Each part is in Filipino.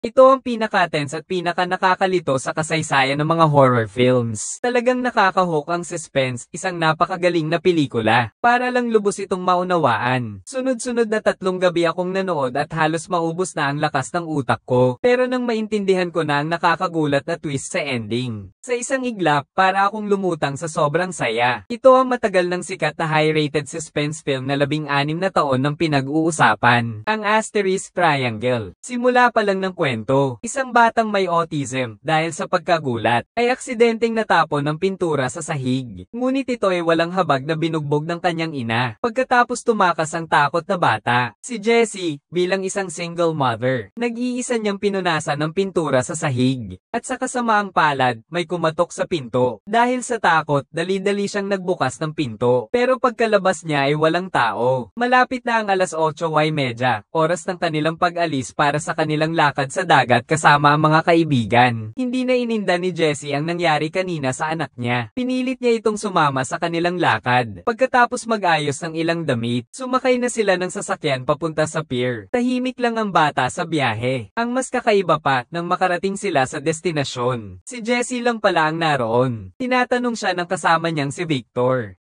Ito ang pinaka-tense at pinaka-nakakalito sa kasaysayan ng mga horror films. Talagang nakakahook ang suspense, isang napakagaling na pelikula. Para lang lubos itong maunawaan. Sunod-sunod na 3 gabi akong nanood at halos maubos na ang lakas ng utak ko. Pero nang maintindihan ko na ang nakakagulat na twist sa ending. Sa isang iglap, para akong lumutang sa sobrang saya. Ito ang matagal ng sikat na high-rated suspense film na 16 na taon ng pinag-uusapan. Ang Asterisk Triangle. Simula pa lang ng kwento, isang batang may autism, dahil sa pagkagulat, ay aksidenteng natapon ng pintura sa sahig. Ngunit ito ay walang habag na binugbog ng kanyang ina. Pagkatapos tumakas ang takot na bata, si Jessie, bilang isang single mother, nag-iisa niyang pinunasan ng pintura sa sahig. At sa kasamaang palad, may kumatok sa pinto. Dahil sa takot, dali-dali siyang nagbukas ng pinto. Pero pagkalabas niya ay walang tao. Malapit na ang 8:30, oras ng kanilang pag-alis para sa kanilang lakad sa dagat kasama ang mga kaibigan. Hindi na ininda ni Jessie ang nangyari kanina sa anak niya. Pinilit niya itong sumama sa kanilang lakad. Pagkatapos mag-ayos ng ilang damit, sumakay na sila ng sasakyan papunta sa pier. Tahimik lang ang bata sa biyahe. Ang mas kakaiba pa, nang makarating sila sa destinasyon, si Jessie lang pala ang naroon. Tinatanong siya ng kasama niyang si Victor.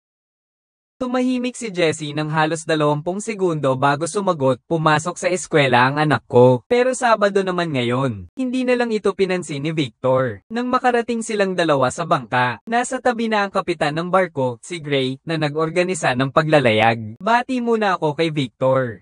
Tumahimik si Jessie ng halos 20 segundo bago sumagot, pumasok sa eskwela ang anak ko. Pero Sabado naman ngayon. Hindi na lang ito pinansin ni Victor. Nang makarating silang dalawa sa bangka, nasa tabi na ang kapitan ng barko, si Gray, na nag-organisa ng paglalayag. Bati muna ako kay Victor.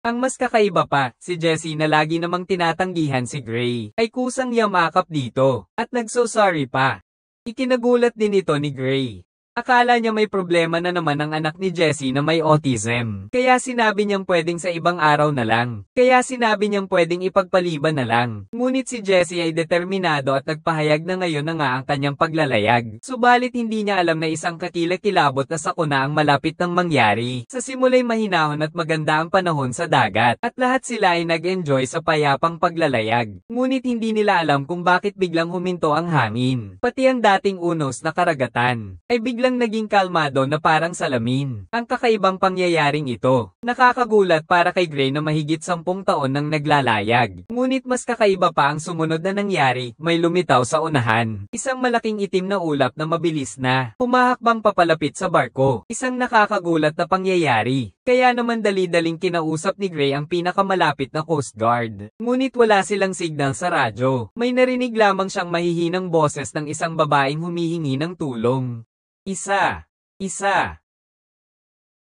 Ang mas kakaiba pa, si Jessie na lagi namang tinatanggihan si Gray, ay kusang yamakap dito, at nagso-sorry pa. Ikinagulat din ito ni Gray. Akala niya may problema na naman ang anak ni Jessie na may autism. Kaya sinabi niyang pwedeng sa ibang araw na lang. Kaya sinabi niyang pwedeng ipagpaliban na lang. Ngunit si Jessie ay determinado at nagpahayag na ngayon na nga ang kanyang paglalayag. Subalit hindi niya alam na isang kakilakilabot na sakuna ang malapit ng mangyari. Sa simula'y mahinahon at maganda ang panahon sa dagat. At lahat sila ay nag-enjoy sa payapang paglalayag. Ngunit hindi nila alam kung bakit biglang huminto ang hangin. Pati ang dating unos na karagatan ay biglang naging kalmado na parang salamin. Ang kakaibang pangyayaring ito. Nakakagulat para kay Gray na mahigit 10 taon nang naglalayag. Ngunit mas kakaiba pa ang sumunod na nangyari, may lumitaw sa unahan. Isang malaking itim na ulap na mabilis na humahakbang papalapit sa barko. Isang nakakagulat na pangyayari. Kaya naman dali-daling kinausap ni Gray ang pinakamalapit na Coast Guard. Ngunit wala silang signal sa radyo. May narinig lamang siyang mahihinang boses ng isang babaeng humihingi ng tulong. Isa.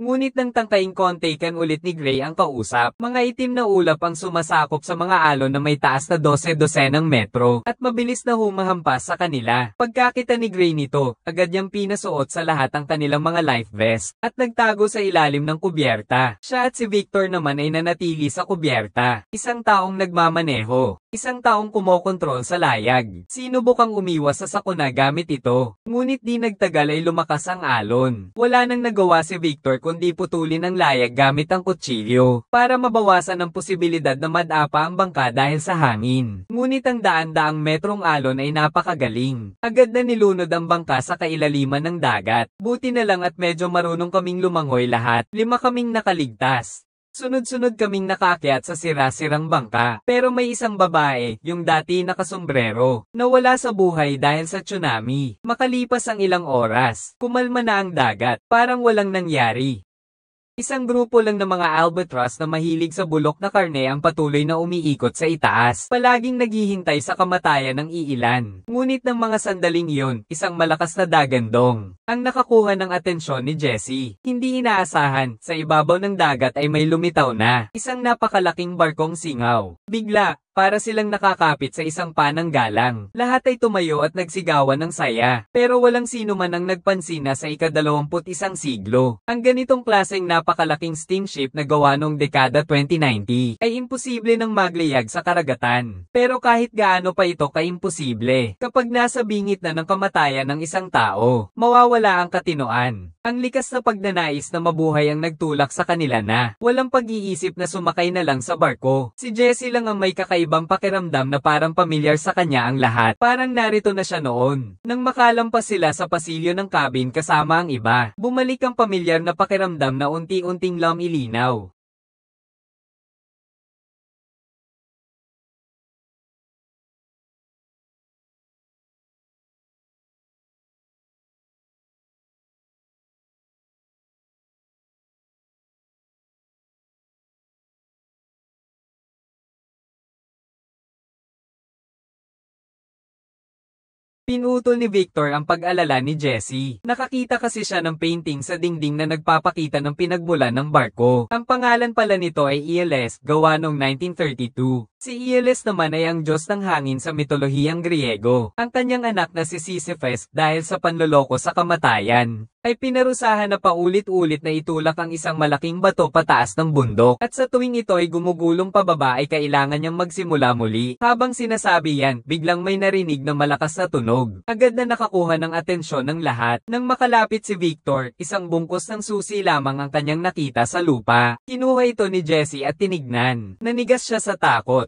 Ngunit nang tangkaing kontakan ulit ni Gray ang kausap, mga itim na ulap ang sumasakop sa mga alon na may taas na 12 metro, at mabilis na humahampas sa kanila. Pagkakita ni Gray nito, agad niyang pinasuot sa lahat ang kanilang mga life vest, at nagtago sa ilalim ng kubyerta. Siya at si Victor naman ay nanatili sa kubyerta. Isang taong nagmamaneho. Isang taong kumokontrol sa layag. Sinubukang umiwas sa sakuna gamit ito. Ngunit di nagtagal ay lumakas ang alon. Wala nang nagawa si Victor kundi putulin ang layag gamit ang kutsilyo para mabawasan ang posibilidad na madapa ang bangka dahil sa hangin. Ngunit ang daan-daang metrong alon ay napakagaling. Agad na nilunod ang bangka sa kailaliman ng dagat. Buti na lang at medyo marunong kaming lumangoy lahat. 5 kaming nakaligtas. Sunod-sunod kaming nakakyat sa sira-sirang bangka. Pero may isang babae, yung dati nakasombrero, nawala sa buhay dahil sa tsunami. Makalipas ang ilang oras, kumalma na ang dagat, parang walang nangyari. Isang grupo lang ng mga albatross na mahilig sa bulok na karne ang patuloy na umiikot sa itaas. Palaging naghihintay sa kamatayan ng iilan. Ngunit ng mga sandaling iyon, isang malakas na dagandong ang nakakuha ng atensyon ni Jessie. Hindi inaasahan, sa ibabaw ng dagat ay may lumitaw na isang napakalaking barkong singaw. Bigla, para silang nakakapit sa isang pananggalang. Lahat ay tumayo at nagsigawan ng saya. Pero walang sino man ang nagpansin na sa ika-21 siglo. Ang ganitong klaseng napakalaking steamship na gawa noong dekada 2090 ay imposible nang maglayag sa karagatan. Pero kahit gaano pa ito kaimposible, kapag nasa bingit na ng kamatayan ng isang tao, mawawala ang katinoan. Ang likas na pagnanais na mabuhay ang nagtulak sa kanila na walang pag-iisip na sumakay na lang sa barko. Si Jessie lang ang may kakaibang pakiramdam na parang pamilyar sa kanya ang lahat. Parang narito na siya noon. Nang makalampas sila sa pasilyo ng cabin kasama ang iba, bumalik ang pamilyar na pakiramdam na unti-unting lumilinaw. Pinutol ni Victor ang pag-alala ni Jessie. Nakakita kasi siya ng painting sa dingding na nagpapakita ng pinagmulan ng barko. Ang pangalan pala nito ay Aeolus, gawa noong 1932. Si Aeolus naman ay ang Diyos ng hangin sa mitolohiyang Griego. Ang kanyang anak na si Sisyphus, dahil sa panloloko sa kamatayan, ay pinarusahan na paulit-ulit na itulak ang isang malaking bato pataas ng bundok. At sa tuwing ito ay gumugulong pababa ay kailangan niyang magsimula muli. Habang sinasabi yan, biglang may narinig na malakas na tunog. Agad na nakakuha ng atensyon ng lahat. Nang makalapit si Victor, isang bungkos ng susi lamang ang kanyang nakita sa lupa. Kinuha ito ni Jessie at tinignan. Nanigas siya sa takot.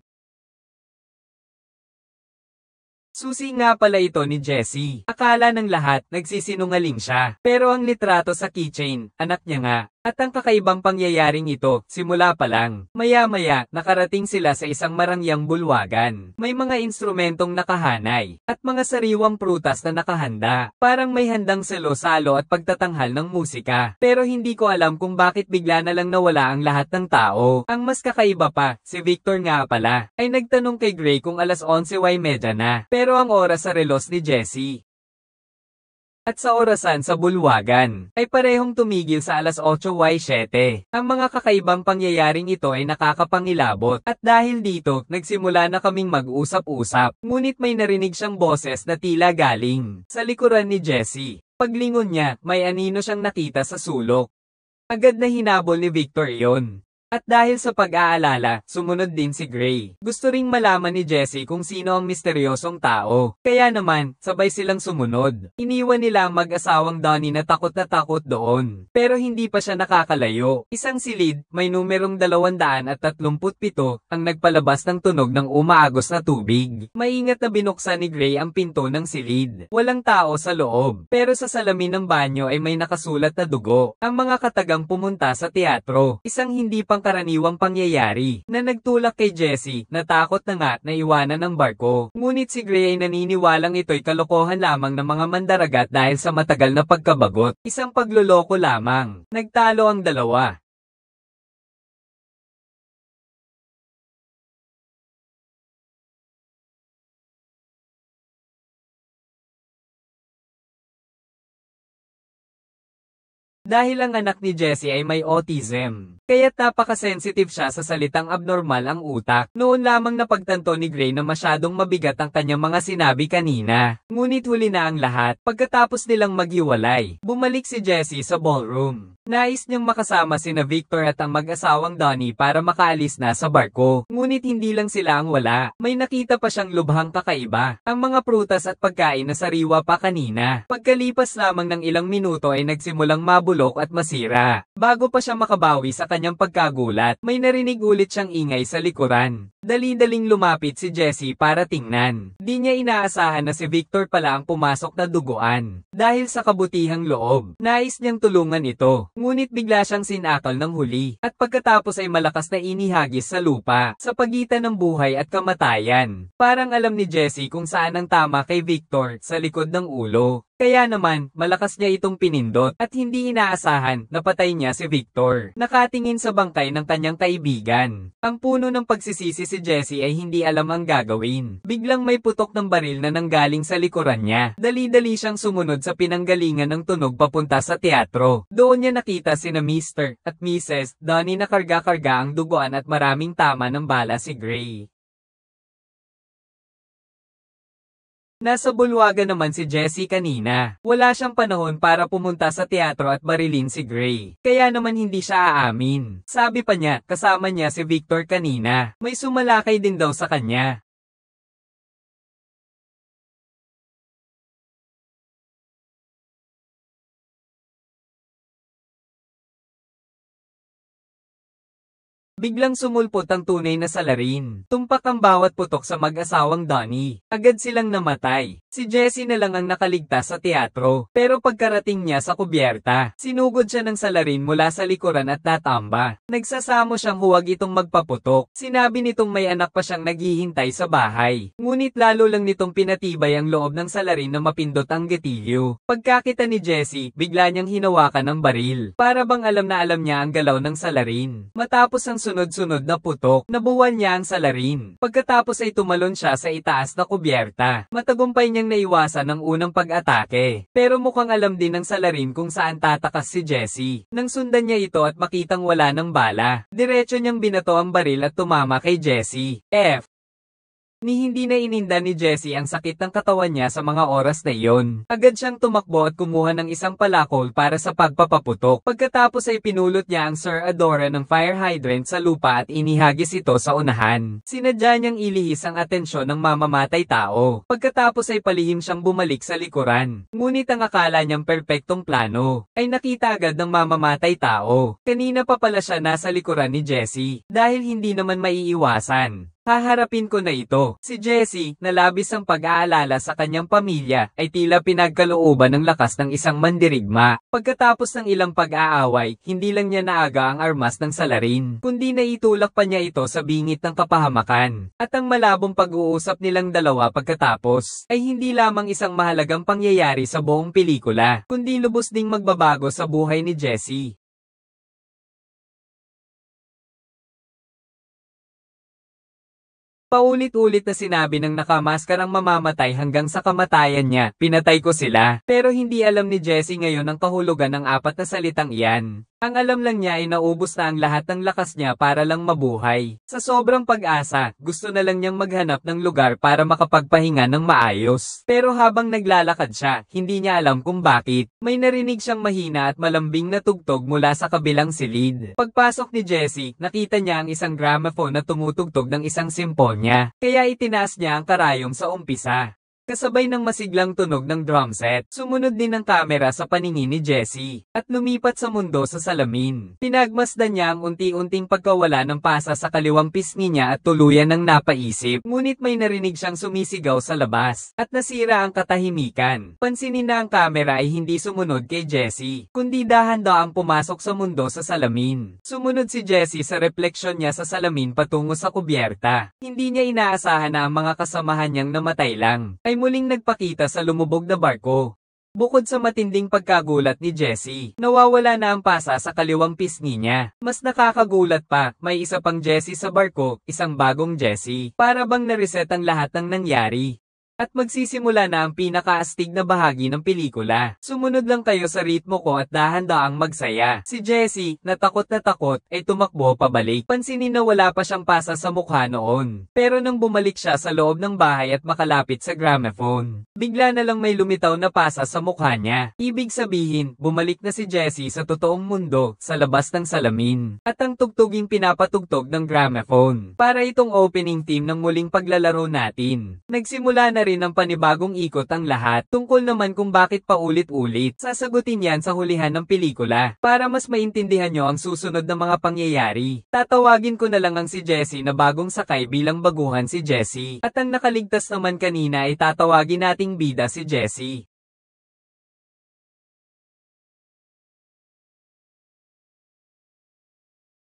Susi nga pala ito ni Jessie. Akala ng lahat, nagsisinungaling siya. Pero ang litrato sa keychain, anak niya nga. At ang kakaibang pangyayaring ito, simula pa lang. Maya-maya, nakarating sila sa isang marangyang bulwagan. May mga instrumentong nakahanay, at mga sariwang prutas na nakahanda. Parang may handang salo-salo at pagtatanghal ng musika. Pero hindi ko alam kung bakit bigla na lang nawala ang lahat ng tao. Ang mas kakaiba pa, si Victor nga pala, ay nagtanong kay Gray kung alas 11:30 na. Pero ang oras sa relos ni Jessie at sa orasan sa bulwagan ay parehong tumigil sa alas 8:07. Ang mga kakaibang pangyayaring ito ay nakakapangilabot at dahil dito, nagsimula na kaming mag-usap-usap. Ngunit may narinig siyang boses na tila galing sa likuran ni Jessie. Paglingon niya, may anino siyang nakita sa sulok. Agad na hinabol ni Victor iyon. At dahil sa pag-aalala, sumunod din si Gray. Gusto ring malaman ni Jessie kung sino ang misteryosong tao. Kaya naman, sabay silang sumunod. Iniwan nila ang mag-asawang Donnie na takot doon. Pero hindi pa siya nakakalayo. Isang silid, may numerong 237 ang nagpalabas ng tunog ng umaagos na tubig. Maingat na binuksan ni Gray ang pinto ng silid. Walang tao sa loob. Pero sa salamin ng banyo ay may nakasulat na dugo. Ang mga katagang pumunta sa teatro. Isang hindi pang karaniwang pangyayari na nagtulak kay Jessie na takot na nga na iwanan ng barko. Ngunit si Gray ay naniniwalang ito'y kalokohan lamang ng mga mandaragat dahil sa matagal na pagkabagot. Isang pagloloko lamang. Nagtalo ang dalawa. Dahil ang anak ni Jessie ay may autism, kaya't napaka-sensitive siya sa salitang abnormal ang utak. Noon lamang napagtanto ni Gray na masyadong mabigat ang kanyang mga sinabi kanina. Ngunit huli na ang lahat. Pagkatapos nilang maghiwalay, bumalik si Jessie sa ballroom. Nais niyang makasama sina Victor at ang mag-asawang Donnie para makaalis na sa barko. Ngunit hindi lang sila ang wala. May nakita pa siyang lubhang kakaiba. Ang mga prutas at pagkain na sariwa pa kanina. Pagkalipas lamang ng ilang minuto ay nagsimulang mabulok at masira. Bago pa siya makabawi sa kanyang pagkagulat, may narinig ulit siyang ingay sa likuran. Dali-daling lumapit si Jessie para tingnan. Di niya inaasahan na si Victor pala ang pumasok na duguan. Dahil sa kabutihang loob, nais niyang tulungan ito. Ngunit bigla siyang sinakal ng huli. At pagkatapos ay malakas na inihagis sa lupa, sa pagitan ng buhay at kamatayan. Parang alam ni Jessie kung saan ang tama kay Victor, sa likod ng ulo. Kaya naman, malakas niya itong pinindot at hindi inaasahan na patay niya si Victor. Nakatingin sa bangkay ng kanyang kaibigan. Ang puno ng pagsisisi si Jessie ay hindi alam ang gagawin. Biglang may putok ng baril na nanggaling sa likuran niya. Dali-dali siyang sumunod sa pinanggalingan ng tunog papunta sa teatro. Doon niya nakita sina Mr. at Mrs. Donnie na karga-karga ang duguan at maraming tama ng bala si Gray. Nasa bulwagan naman si Jessie kanina. Wala siyang panahon para pumunta sa teatro at barilin si Gray. Kaya naman hindi siya aamin. Sabi pa niya, kasama niya si Victor kanina. May sumalakay din daw sa kanya. Biglang sumulpot ang tunay na salarin. Tumpak ang bawat putok sa mag-asawang Donnie. Agad silang namatay. Si Jessie na lang ang nakaligtas sa teatro. Pero pagkarating niya sa kubyerta, sinugod siya ng salarin mula sa likuran at natamba. Nagsasamo siyang huwag itong magpaputok. Sinabi nitong may anak pa siyang naghihintay sa bahay. Ngunit lalo lang nitong pinatibay ang loob ng salarin na mapindot ang gatilyo. Pagkakita ni Jessie, bigla niyang hinawakan ng baril. Para bang alam na alam niya ang galaw ng salarin. Matapos ang sunod sunod-sunod na putok. Nabuwan niya ang salarin. Pagkatapos ay tumalon siya sa itaas na kubyerta. Matagumpay niyang naiwasan ang unang pag-atake. Pero mukhang alam din ng salarin kung saan tatakas si Jessie. Nang sundan niya ito at makitang wala ng bala, diretso niyang binato ang baril at tumama kay Jessie. Hindi na ininda ni Jessie ang sakit ng katawan niya sa mga oras na iyon. Agad siyang tumakbo at kumuha ng isang palakol para sa pagpapaputok. Pagkatapos ay pinulot niya ang Sir Adora ng fire hydrant sa lupa at inihagis ito sa unahan. Sinadya niyang ilihis ang atensyon ng mamamatay tao. Pagkatapos ay palihim siyang bumalik sa likuran. Ngunit ang akala niyang perpektong plano ay nakita agad ng mamamatay tao. Kanina pa pala siya nasa likuran ni Jessie dahil hindi naman maiiwasan. Haharapin ko na ito. Si Jessie, na labis ang pag-aalala sa kanyang pamilya, ay tila pinagkalooban ng lakas ng isang mandirigma. Pagkatapos ng ilang pag-aaway, hindi lang niya naaga ang armas ng salarin, kundi naitulak pa niya ito sa bingit ng kapahamakan. At ang malabong pag-uusap nilang dalawa pagkatapos, ay hindi lamang isang mahalagang pangyayari sa buong pelikula, kundi lubos ding magbabago sa buhay ni Jessie. Paulit-ulit na sinabi ng nakamaskarang mamamatay hanggang sa kamatayan niya, pinatay ko sila. Pero hindi alam ni Jessie ngayon ang kahulugan ng apat na salitang iyan. Ang alam lang niya ay naubos na ang lahat ng lakas niya para lang mabuhay. Sa sobrang pag-asa, gusto na lang niyang maghanap ng lugar para makapagpahinga ng maayos. Pero habang naglalakad siya, hindi niya alam kung bakit. May narinig siyang mahina at malambing na tugtog mula sa kabilang silid. Pagpasok ni Jessie, nakita niya ang isang gramophone na tumutugtog ng isang simponya. Kaya itinaas niya ang karayom sa umpisa. Kasabay ng masiglang tunog ng drum set, sumunod din ang kamera sa paningin ni Jessie, at lumipat sa mundo sa salamin. Pinagmasdan niya ang unti-unting pagkawala ng pasa sa kaliwang pisngi niya at tuluyan ng napaisip, ngunit may narinig siyang sumisigaw sa labas, at nasira ang katahimikan. Pansinin na ang kamera ay hindi sumunod kay Jessie, kundi dahan-dahang pumasok sa mundo sa salamin. Sumunod si Jessie sa refleksyon niya sa salamin patungo sa kubyerta. Hindi niya inaasahan na ang mga kasamahan niyang namatay lang ay muling nagpakita sa lumubog na barko. Bukod sa matinding pagkagulat ni Jessie, nawawala na ang pasa sa kaliwang pisngi niya. Mas nakakagulat pa, may isa pang Jessie sa barko, isang bagong Jessie. Para bang na-reset ang lahat ng nangyari. At magsisimula na ang pinakaastig na bahagi ng pelikula. Sumunod lang kayo sa ritmo ko at dahan-daang magsaya. Si Jessie, na takot, ay tumakbo pabalik. Pansinin na wala pa siyang pasa sa mukha noon. Pero nang bumalik siya sa loob ng bahay at makalapit sa gramophone, bigla na lang may lumitaw na pasa sa mukha niya. Ibig sabihin, bumalik na si Jessie sa totoong mundo, sa labas ng salamin. At ang tugtuging pinapatugtog ng gramophone. Para itong opening theme ng muling paglalaro natin. Nagsimula na rin ng panibagong ikot ang lahat. Tungkol naman kung bakit paulit-ulit. Sasagutin yan sa hulihan ng pelikula. Para mas maintindihan nyo ang susunod na mga pangyayari. Tatawagin ko na lang ang si Jessie na bagong sakay bilang baguhan si Jessie. At ang nakaligtas naman kanina ay tatawagin nating bida si Jessie.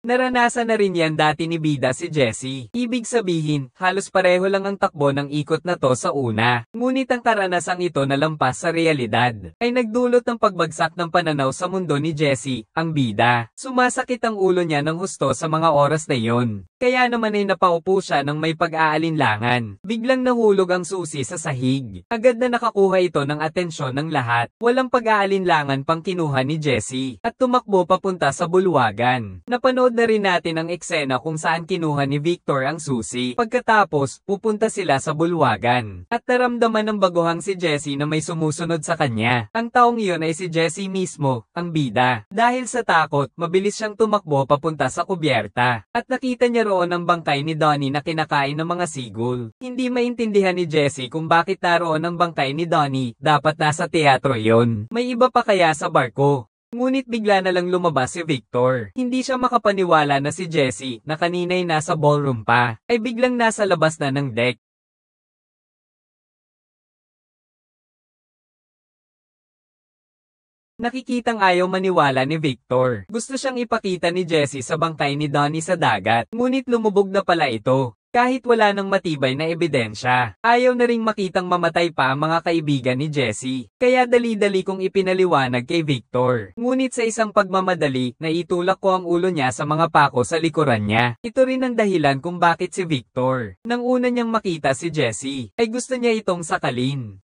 Naranasan na rin yan dati ni bida si Jessie. Ibig sabihin, halos pareho lang ang takbo ng ikot na to sa una. Ngunit ang karanasang ito na lampas sa realidad ay nagdulot ng pagbagsak ng pananaw sa mundo ni Jessie, ang bida. Sumasakit ang ulo niya ng husto sa mga oras na iyon. Kaya naman ay napaupo siya ng may pag-aalinlangan. Biglang nahulog ang susi sa sahig. Agad na nakakuha ito ng atensyon ng lahat. Walang pag-aalinlangan pang kinuha ni Jessie. At tumakbo papunta sa bulwagan. Napanood na rin natin ang eksena kung saan kinuha ni Victor ang susi. Pagkatapos, pupunta sila sa bulwagan. At naramdaman ng baguhang si Jessie na may sumusunod sa kanya. Ang taong iyon ay si Jessie mismo, ang bida. Dahil sa takot, mabilis siyang tumakbo papunta sa kubyerta. At nakita niya roon ang bangkay ni Donnie na kinakain ng mga sigol. Hindi maintindihan ni Jessie kung bakit naroon ang bangkay ni Donnie. Dapat nasa teatro yon. May iba pa kaya sa barko? Ngunit bigla na lang lumabas si Victor. Hindi siya makapaniwala na si Jessie, na kanina'y nasa ballroom pa, ay biglang nasa labas na ng deck. Nakikitang ayaw maniwala ni Victor. Gusto siyang ipakita ni Jessie sa bangkay ni Donnie sa dagat, ngunit lumubog na pala ito. kahit wala nang matibay na ebidensya. Ayaw na ring makitang mamatay pa ang mga kaibigan ni Jessie, kaya dali-dali kong ipinaliwanag kay Victor. Ngunit sa isang pagmamadali, naitulak ko ang ulo niya sa mga pako sa likuran niya. Ito rin ang dahilan kung bakit si Victor, nang una niyang makita si Jessie, ay gusto niya itong sakalin.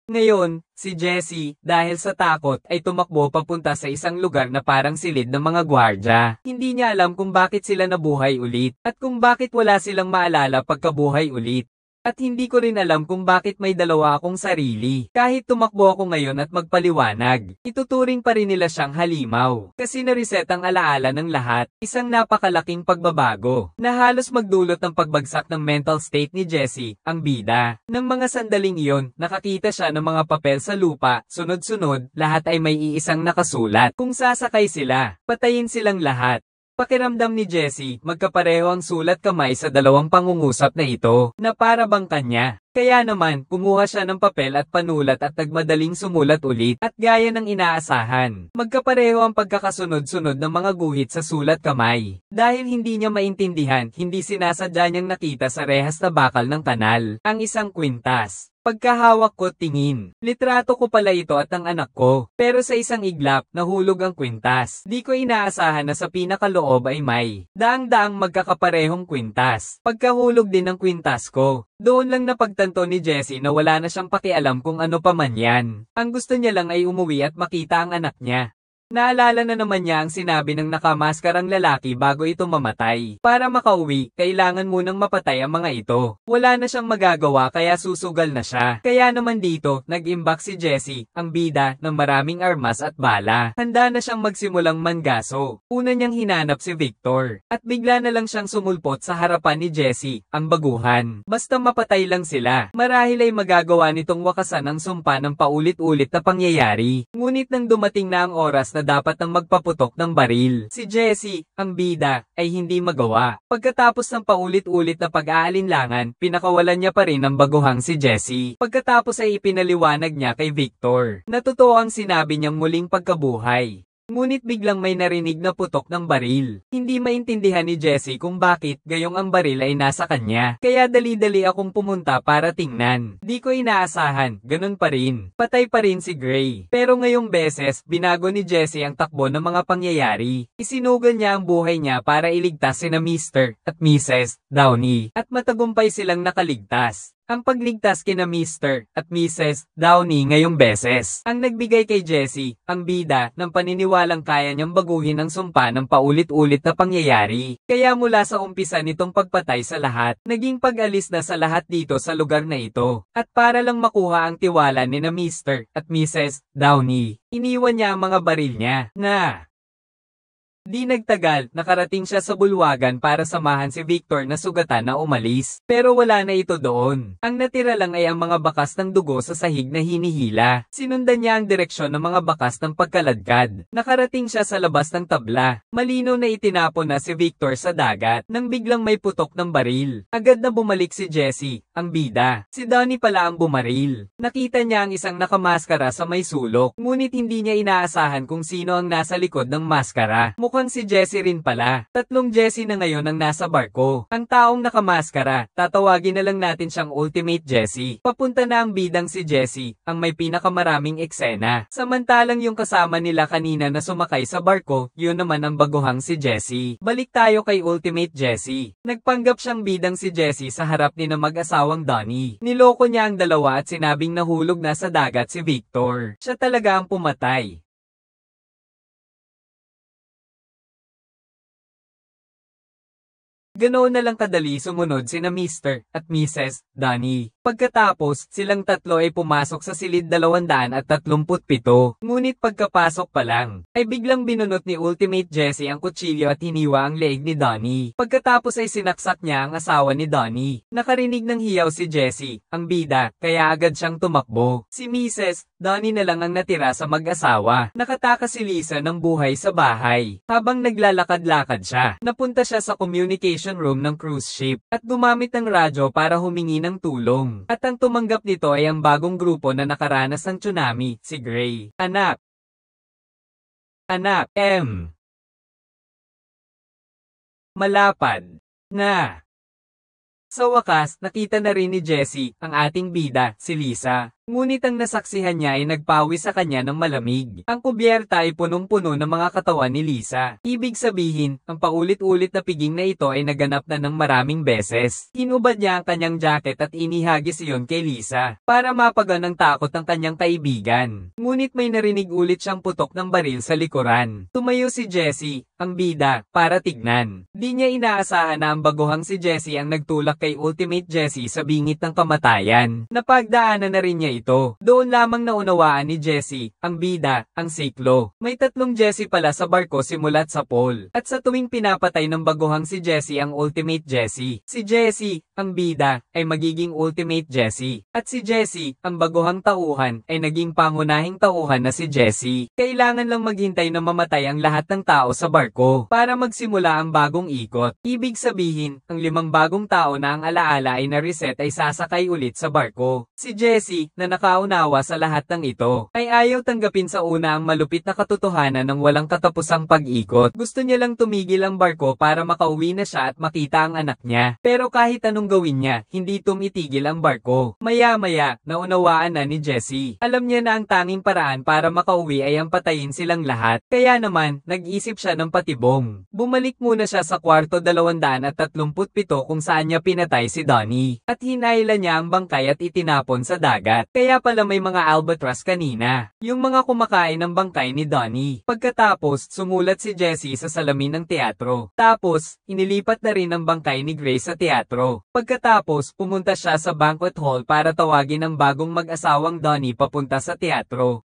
Ngayon, si Jessie, dahil sa takot, ay tumakbo papunta sa isang lugar na parang silid ng mga gwardya. Hindi niya alam kung bakit sila nabuhay ulit, at kung bakit wala silang maalala pagkabuhay ulit. At hindi ko rin alam kung bakit may dalawa akong sarili. Kahit tumakbo ako ngayon at magpaliwanag, ituturing pa rin nila siyang halimaw. Kasi na-reset ang alaala ng lahat. Isang napakalaking pagbabago, na halos magdulot ng pagbagsak ng mental state ni Jessie, ang bida. Nang mga sandaling iyon, nakakita siya ng mga papel sa lupa, sunod-sunod, lahat ay may iisang nakasulat. Kung sasakay sila, patayin silang lahat. Pakiramdam ni Jessie, magkapareho ang sulat kamay sa dalawang pangungusap na ito, na para bang kanya. Kaya naman, kumuha siya ng papel at panulat at nagmadaling sumulat ulit, at gaya ng inaasahan, magkapareho ang pagkakasunod-sunod ng mga guhit sa sulat kamay. Dahil hindi niya maintindihan, hindi sinasadya niyang nakita sa rehas na bakal ng kanal, ang isang kwintas. Pagkahawak ko tingin, litrato ko pala ito at ang anak ko, pero sa isang iglap, nahulog ang kwintas. Di ko inaasahan na sa pinakaloob ay may daang-daang magkakaparehong kwintas. Pagkahulog din ng kwintas ko, doon lang napagtanto ni Jessie na wala na siyang pakialam kung ano pa man yan. Ang gusto niya lang ay umuwi at makita ang anak niya. Naalala na naman niya ang sinabi ng nakamaskarang lalaki bago ito mamatay. Para makauwi, kailangan munang mapatay ang mga ito. Wala na siyang magagawa kaya susugal na siya. Kaya naman dito, nag-imbak si Jessie, ang bida, ng maraming armas at bala. Handa na siyang magsimulang mangaso. Una niyang hinanap si Victor. At bigla na lang siyang sumulpot sa harapan ni Jessie, ang baguhan. Basta mapatay lang sila, marahil ay magagawa nitong wakasan ang sumpa ng paulit-ulit na pangyayari. Ngunit nang dumating na ang oras na dapat nang magpaputok ng baril, si Jessie, ang bida, ay hindi magawa. Pagkatapos ng paulit-ulit na pag-aalinlangan, pinakawalan niya pa rin ang baguhang si Jessie. Pagkatapos ay ipinaliwanag niya kay Victor na totoo ang sinabi niyang muling pagkabuhay. Ngunit biglang may narinig na putok ng baril. Hindi maintindihan ni Jessie kung bakit gayong ang baril ay nasa kanya. Kaya dali-dali akong pumunta para tingnan. Di ko inaasahan, ganun pa rin. Patay pa rin si Gray. Pero ngayong beses, binago ni Jessie ang takbo ng mga pangyayari. Isinugal niya ang buhay niya para iligtas sina Mr. at Mrs. Downey. At matagumpay silang nakaligtas. Ang pagligtas kina Mr. at Mrs. Downey ngayong beses, ang nagbigay kay Jessie, ang bida, ng paniniwalang kaya niyang baguhin ang sumpa ng paulit-ulit na pangyayari. Kaya mula sa umpisa nitong pagpatay sa lahat, naging pag-alis na sa lahat dito sa lugar na ito. At para lang makuha ang tiwala ni na Mr. at Mrs. Downey, iniwan niya ang mga baril niya, na di nagtagal, nakarating siya sa bulwagan para samahan si Victor na sugatan na umalis. Pero wala na ito doon. Ang natira lang ay ang mga bakas ng dugo sa sahig na hinihila. Sinundan niya ang direksyon ng mga bakas ng pagkaladkad. Nakarating siya sa labas ng tabla. Malinaw na itinapon na si Victor sa dagat nang biglang may putok ng baril. Agad na bumalik si Jessie, ang bida. Si Donnie pala ang bumaril. Nakita niya ang isang nakamaskara sa may sulok. Ngunit hindi niya inaasahan kung sino ang nasa likod ng maskara. Mukhang si Jessie rin pala. Tatlong Jessie na ngayon ang nasa barko. Ang taong nakamaskara, tatawagin na lang natin siyang Ultimate Jessie. Papunta na ang bidang si Jessie, ang may pinakamaraming eksena. Samantalang yung kasama nila kanina na sumakay sa barko, yun naman ang baguhang si Jessie. Balik tayo kay Ultimate Jessie. Nagpanggap siyang bidang si Jessie sa harap ni na mag-asawang Donnie. Niloko niya ang dalawa at sinabing nahulog na sa dagat si Victor. Siya talaga ang pumatay. Ganoon na lang kadali sumunod sina Mr. at Mrs. Downey. Pagkatapos, silang tatlo ay pumasok sa silid 237. Ngunit pagkapasok pa lang, ay biglang binunot ni Ultimate Jessie ang kutsilyo at hiniwa ang leeg ni Donnie. Pagkatapos ay sinaksak niya ang asawa ni Donnie. Nakarinig ng hiyaw si Jessie, ang bida, kaya agad siyang tumakbo. Si Mrs. Donnie na lang ang natira sa mag-asawa. Nakatakas si Lisa ng buhay sa bahay. Habang naglalakad-lakad siya, napunta siya sa communication room ng cruise ship at gumamit ng radyo para humingi ng tulong. At ang tumanggap nito ay ang bagong grupo na nakaranas ng tsunami, si Gray. Anak, M. Malapad na Sa wakas, nakita na rin ni Jessie, ang ating bida, si Lisa. Ngunit ang nasaksihan niya ay nagpawi sa kanya ng malamig. Ang kubyerta ay punong-puno ng mga katawan ni Lisa. Ibig sabihin, ang paulit-ulit na piging na ito ay naganap na ng maraming beses. Hinubad niya ang kanyang jacket at inihagis iyon kay Lisa, para mapagan ang takot ng kanyang kaibigan. Ngunit may narinig ulit siyang putok ng baril sa likuran. Tumayo si Jessie, ang bida, para tignan. Di niya inaasahan na ang baguhang si Jessie ang nagtulak kay Ultimate Jessie sa bingit ng kamatayan. Napagdaanan na rin niya ito. Doon lamang naunawaan ni Jessie, ang bida, ang siklo. May 3 Jessie pala sa barko simulat sa Paul. At sa tuwing pinapatay ng baguhang si Jessie ang Ultimate Jessie, si Jessie, ang bida, ay magiging Ultimate Jessie. At si Jessie, ang baguhang tauhan, ay naging pangunahing tauhan na si Jessie. Kailangan lang maghintay na mamatay ang lahat ng tao sa barko para magsimula ang bagong ikot. Ibig sabihin, ang 5 bagong tao na ang alaala ay na-reset ay sasakay ulit sa barko. Si Jessie, na nakaunawa sa lahat ng ito, ay ayaw tanggapin sa una ang malupit na katotohanan ng walang katapusang pag-ikot. Gusto niya lang tumigil ang barko para makauwi na siya at makita ang anak niya. Pero kahit anong gawin niya, hindi tumitigil ang barko. Maya-maya, naunawaan na ni Jessie. Alam niya na ang tanging paraan para makauwi ay ang patayin silang lahat. Kaya naman, nag-isip siya ng patibong. Bumalik muna siya sa kwarto 237 kung saan niya pinatay si Donnie. At hinailan niya ang bangkay at itinapon sa dagat. Kaya pala may mga albatross kanina, yung mga kumakain ng bangkay ni Donnie. Pagkatapos, sumulat si Jessie sa salamin ng teatro. Tapos, inilipat na rin ang bangkay ni Grace sa teatro. Pagkatapos, pumunta siya sa banquet hall para tawagin ang bagong mag-asawang Donnie papunta sa teatro.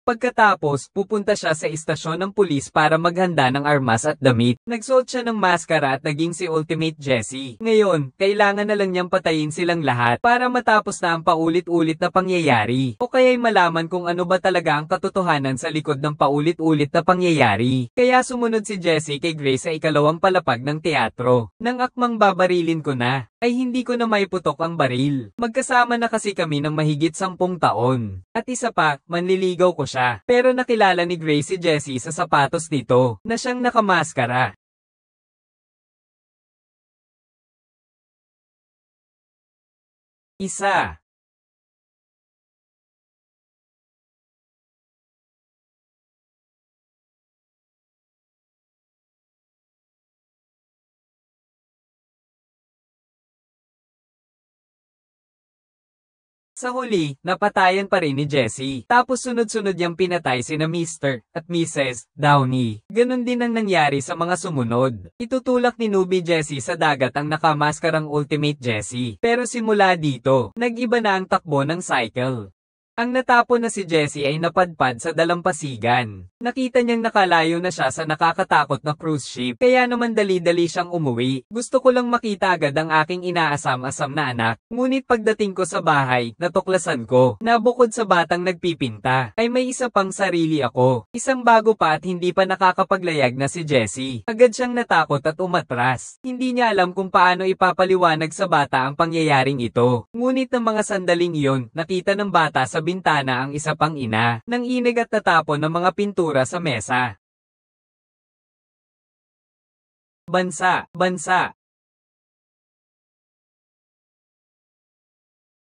Pagkatapos, pupunta siya sa istasyon ng pulis para maghanda ng armas at damit. Nagsuot siya ng maskara at naging si Ultimate Jessie. Ngayon, kailangan na lang niyang patayin silang lahat para matapos na ang paulit-ulit na pangyayari. O kaya'y malaman kung ano ba talaga ang katotohanan sa likod ng paulit-ulit na pangyayari. Kaya sumunod si Jessie kay Grace sa ikalawang palapag ng teatro. Nang akmang babarilin ko na, ay hindi ko na maiputok ang baril. Magkasama na kasi kami ng mahigit 10 taon. At isa pa, manliligaw ko siya. Pero nakilala ni Grace si Jessie sa sapatos nito, na siyang nakamaskara. Isa. Sa huli, napatayan pa rin ni Jessie. Tapos sunod-sunod niyang pinatay sina Mr. at Mrs. Downey. Ganon din ang nangyari sa mga sumunod. Itutulak ni Newbie Jessie sa dagat ang nakamaskarang Ultimate Jessie. Pero simula dito, nag-iba na ang takbo ng cycle. Ang natapon na si Jessie ay napadpad sa dalampasigan. Nakita niyang nakalayo na siya sa nakakatakot na cruise ship, kaya naman dali-dali siyang umuwi. Gusto ko lang makita agad ang aking inaasam-asam na anak. Ngunit pagdating ko sa bahay, natuklasan ko, na bukod sa batang nagpipinta, ay may isa pang sarili ako. Isang bago pa at hindi pa nakakapaglayag na si Jessie. Agad siyang natakot at umatras. Hindi niya alam kung paano ipapaliwanag sa bata ang pangyayaring ito. Ngunit ng mga sandaling iyon, nakita ng bata sa bintana ang isa pang ina, nang inig at tatapon ng mga pintura sa mesa. Bansa.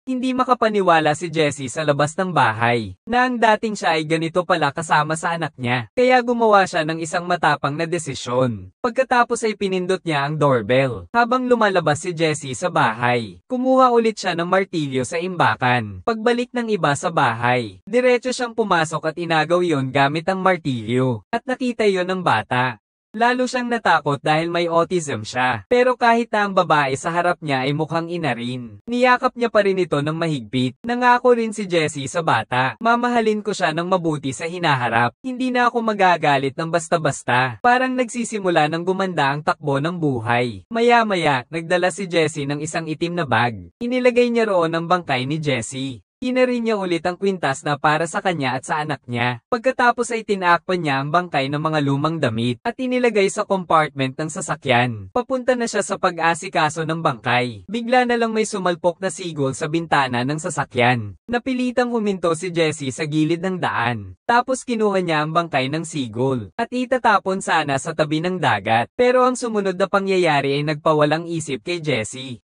Hindi makapaniwala si Jessie sa labas ng bahay, na ang dating siya ay ganito pala kasama sa anak niya. Kaya gumawa siya ng isang matapang na desisyon. Pagkatapos ay pinindot niya ang doorbell. Habang lumalabas si Jessie sa bahay, kumuha ulit siya ng martilyo sa imbakan. Pagbalik ng iba sa bahay, diretso siyang pumasok at inagaw yon gamit ang martilyo. At nakita yon ng bata. Lalo siyang natakot dahil may autism siya. Pero kahit na ang babae sa harap niya ay mukhang ina rin, niyakap niya pa rin ito ng mahigpit. Nangako rin si Jessie sa bata, mamahalin ko siya ng mabuti sa hinaharap. Hindi na ako magagalit ng basta-basta. Parang nagsisimula ng gumanda ang takbo ng buhay. Maya-maya, nagdala si Jessie ng isang itim na bag. Inilagay niya roon ang bangkay ni Jessie. Kinarin niya ulit ang kwintas na para sa kanya at sa anak niya. Pagkatapos ay tinakpan niya ang bangkay ng mga lumang damit at inilagay sa compartment ng sasakyan. Papunta na siya sa pag-asikaso ng bangkay. Bigla na lang may sumalpok na sigol sa bintana ng sasakyan. Napilitang huminto si Jessie sa gilid ng daan. Tapos kinuha niya ang bangkay ng sigol at itatapon sana sa tabi ng dagat. Pero ang sumunod na pangyayari ay nagpawalang isip kay Jessie.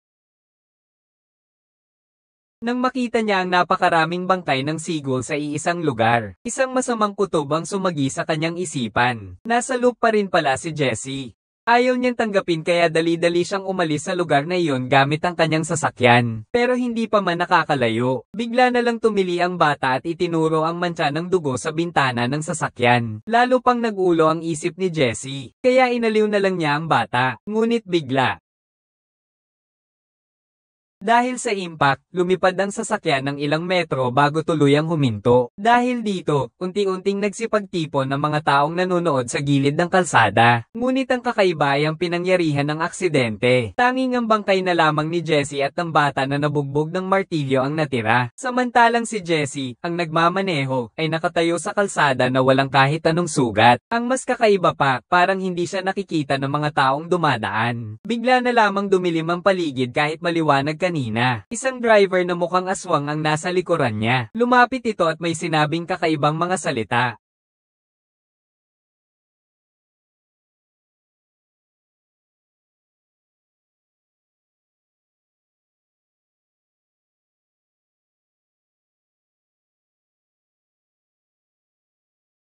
Nang makita niya ang napakaraming bangkay ng seagull sa iisang lugar, isang masamang kutob ang sumagi sa kanyang isipan. Nasa loop pa rin pala si Jessie. Ayaw niyang tanggapin kaya dali-dali siyang umalis sa lugar na iyon gamit ang kanyang sasakyan. Pero hindi pa man nakakalayo. Bigla na lang tumili ang bata at itinuro ang mantsa ng dugo sa bintana ng sasakyan. Lalo pang nagulo ang isip ni Jessie. Kaya inaliw na lang niya ang bata. Ngunit bigla, dahil sa impact, lumipad ang sasakyan ng ilang metro bago tuluyang huminto. Dahil dito, unti-unting nagsipagtipon ng mga taong nanonood sa gilid ng kalsada. Ngunit ang kakaiba ay ang pinangyarihan ng aksidente. Tanging ang bangkay na lamang ni Jessie at ng bata na nabugbog ng martilyo ang natira. Samantalang si Jessie, ang nagmamaneho, ay nakatayo sa kalsada na walang kahit anong sugat. Ang mas kakaiba pa, parang hindi siya nakikita ng mga taong dumadaan. Bigla na lamang dumilim ang paligid kahit maliwanag kanina. Isang driver na mukhang aswang ang nasa likuran niya. Lumapit ito at may sinabing kakaibang mga salita.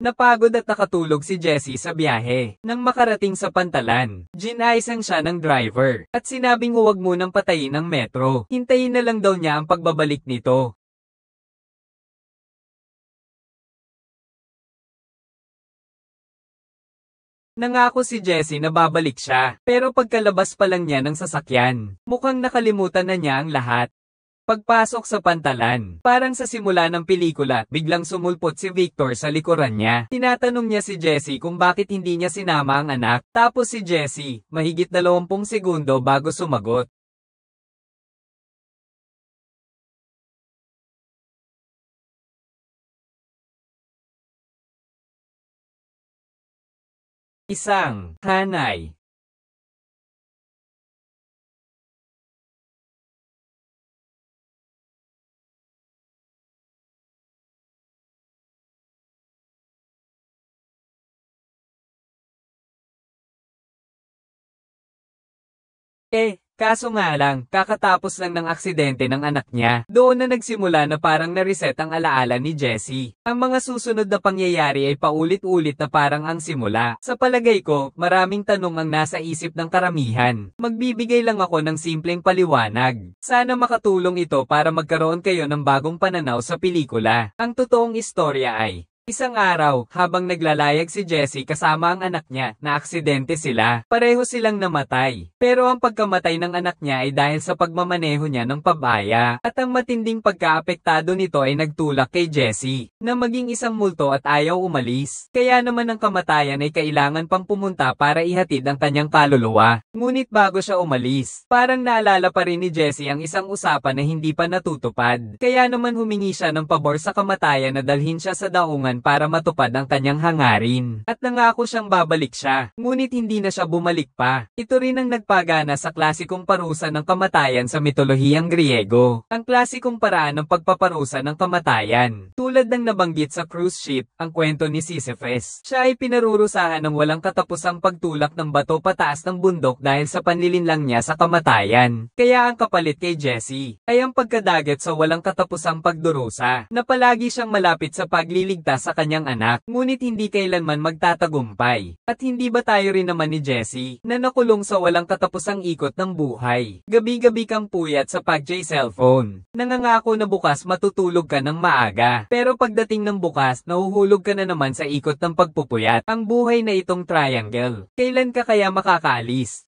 Napagod at nakatulog si Jessie sa biyahe. Nang makarating sa pantalan, ginaisan siya ng driver at sinabing huwag munang patayin ang metro. Hintayin na lang daw niya ang pagbabalik nito. Nangako si Jessie na babalik siya, pero pagkalabas pa lang niya ng sasakyan, mukhang nakalimutan na niya ang lahat. Pagpasok sa pantalan, parang sa simula ng pelikula, biglang sumulpot si Victor sa likuran niya. Tinatanong niya si Jessie kung bakit hindi niya sinama ang anak. Tapos si Jessie, mahigit 20 segundo bago sumagot. Isang hanay. Kaso nga lang, kakatapos lang ng aksidente ng anak niya. Doon na nagsimula na parang na-reset ang alaala ni Jessie. Ang mga susunod na pangyayari ay paulit-ulit na parang ang simula. Sa palagay ko, maraming tanong ang nasa isip ng karamihan. Magbibigay lang ako ng simpleng paliwanag. Sana makatulong ito para magkaroon kayo ng bagong pananaw sa pelikula. Ang totoong istorya ay, isang araw, habang naglalayag si Jessie kasama ang anak niya, na aksidente sila. Pareho silang namatay. Pero ang pagkamatay ng anak niya ay dahil sa pagmamaneho niya ng pabaya. At ang matinding pagkaapektado nito ay nagtulak kay Jessie, na maging isang multo at ayaw umalis. Kaya naman ang kamatayan ay kailangan pang pumunta para ihatid ang kanyang kaluluwa. Ngunit bago siya umalis, parang naalala pa rin ni Jessie ang isang usapan na hindi pa natutupad. Kaya naman humingi siya ng pabor sa kamatayan na dalhin siya sa daungan para matupad ang kanyang hangarin. At nangako siyang babalik siya, ngunit hindi na siya bumalik pa. Ito rin ang nagpagana sa klasikong parusa ng kamatayan sa mitolohiyang Griego. Ang klasikong paraan ng pagpaparusa ng kamatayan. Tulad ng nabanggit sa cruise ship, ang kwento ni Sisyphus. Siya ay pinarurusahan ng walang katapusang pagtulak ng bato pataas ng bundok dahil sa panlilinlang niya sa kamatayan. Kaya ang kapalit kay Jessie ay ang pagkadagat sa walang katapusang pagdurusa, na palagi siyang malapit sa pagliligtas sa kanyang anak, ngunit hindi kailanman magtatagumpay. At hindi ba tayo rin naman ni Jessie, na nakulong sa walang katapusang ikot ng buhay? Gabi-gabi kang puyat sa pag-cellphone. Nangangako na bukas matutulog ka ng maaga. Pero pagdating ng bukas, nahuhulog ka na naman sa ikot ng pagpupuyat. Ang buhay na itong triangle. Kailan ka kaya makakaalis?